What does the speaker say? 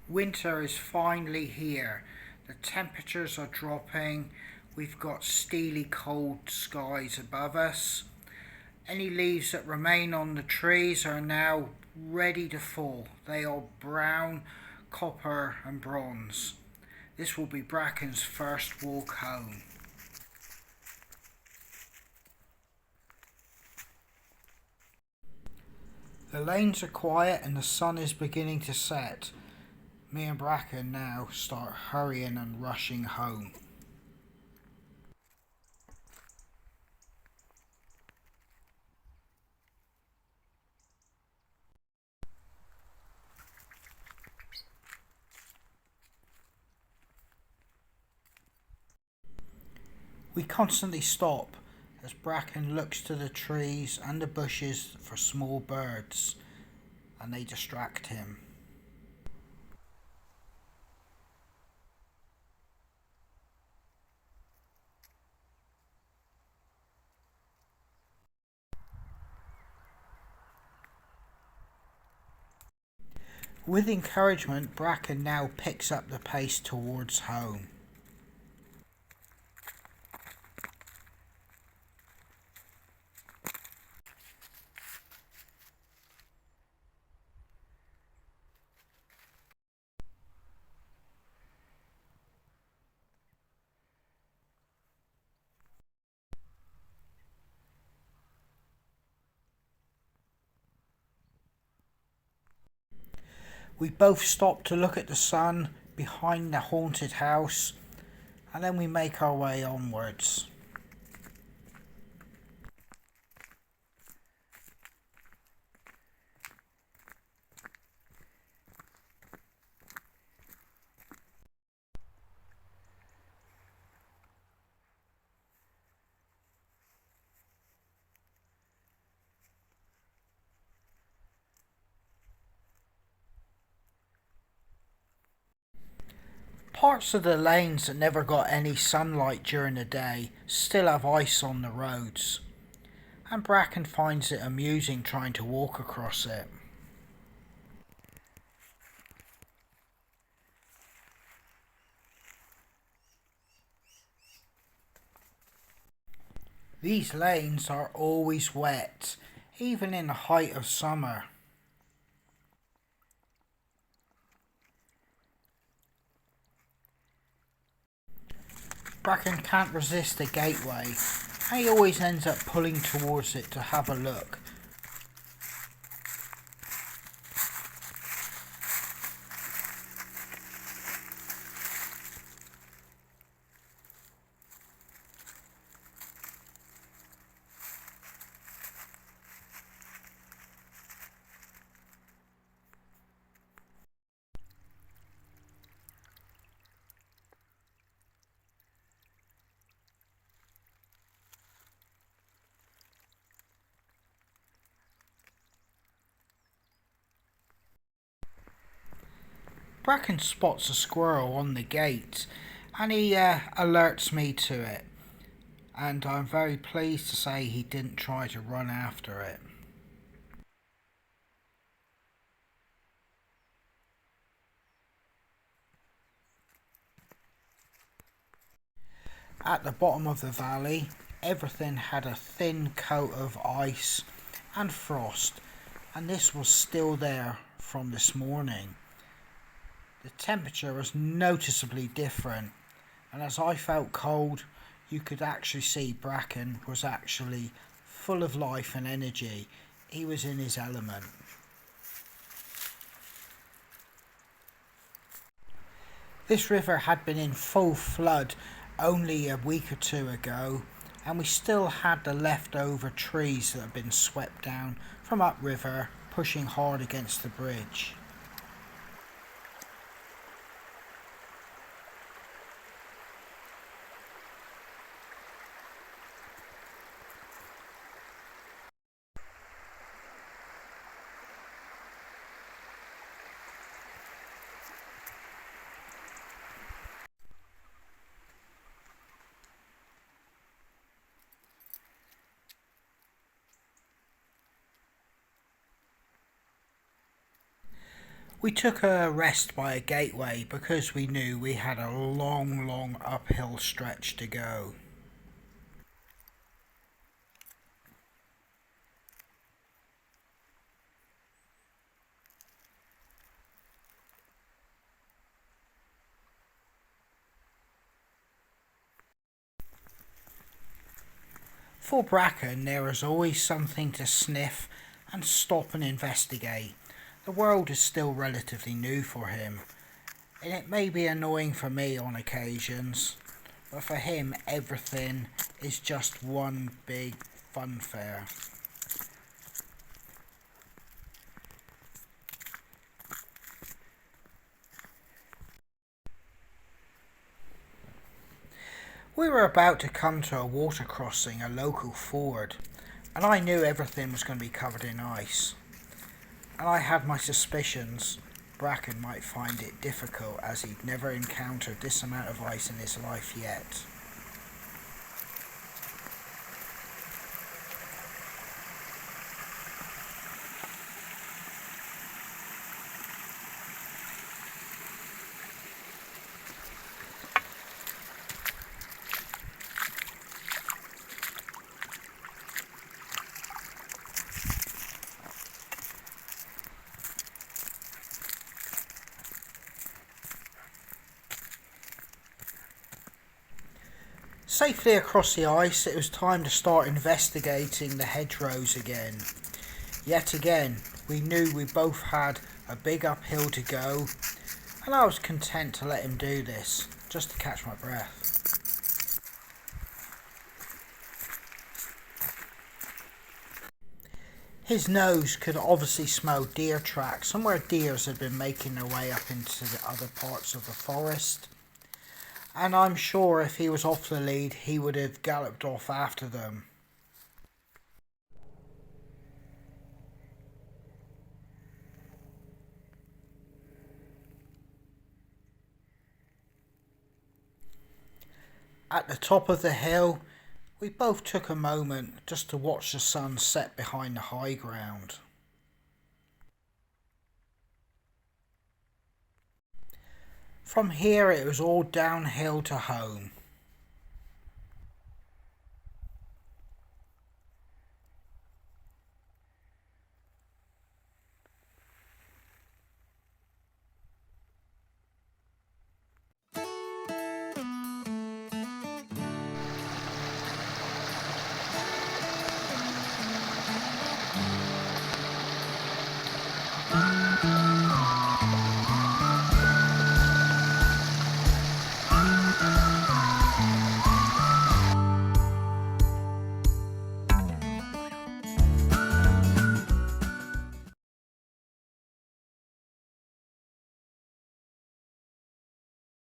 Winter is finally here. The temperatures are dropping. We've got steely cold skies above us. Any leaves that remain on the trees are now ready to fall. They are brown, copper and bronze. This will be Bracken's first walk home. The lanes are quiet and the sun is beginning to set. Me and Bracken now start hurrying and rushing home. We constantly stop as Bracken looks to the trees and the bushes for small birds, and they distract him. With encouragement, Bracken now picks up the pace towards home. We both stop to look at the sun behind the haunted house, and then we make our way onwards. Parts of the lanes that never got any sunlight during the day still have ice on the roads, and Bracken finds it amusing trying to walk across it. These lanes are always wet, even in the height of summer. Bracken can't resist the gateway, and he always ends up pulling towards it to have a look. Bracken spots a squirrel on the gate, and he alerts me to it, and I'm very pleased to say he didn't try to run after it. At the bottom of the valley, everything had a thin coat of ice and frost, and this was still there from this morning. The temperature was noticeably different, and as I felt cold, you could actually see Bracken was actually full of life and energy. He was in his element. This river had been in full flood only a week or two ago, and we still had the leftover trees that had been swept down from upriver, pushing hard against the bridge. We took a rest by a gateway because we knew we had a long uphill stretch to go. For Bracken, there is always something to sniff and stop and investigate. The world is still relatively new for him, and it may be annoying for me on occasions, but for him everything is just one big fun fair. We were about to come to a water crossing, a local ford, and I knew everything was going to be covered in ice. And I had my suspicions Bracken might find it difficult as he'd never encountered this amount of ice in his life yet. Safely across the ice, it was time to start investigating the hedgerows again. Yet again, we knew we both had a big uphill to go, and I was content to let him do this, just to catch my breath. His nose could obviously smell deer tracks, somewhere deers had been making their way up into the other parts of the forest. And I'm sure if he was off the lead, he would have galloped off after them. At the top of the hill, we both took a moment just to watch the sun set behind the high ground. From here it was all downhill to home.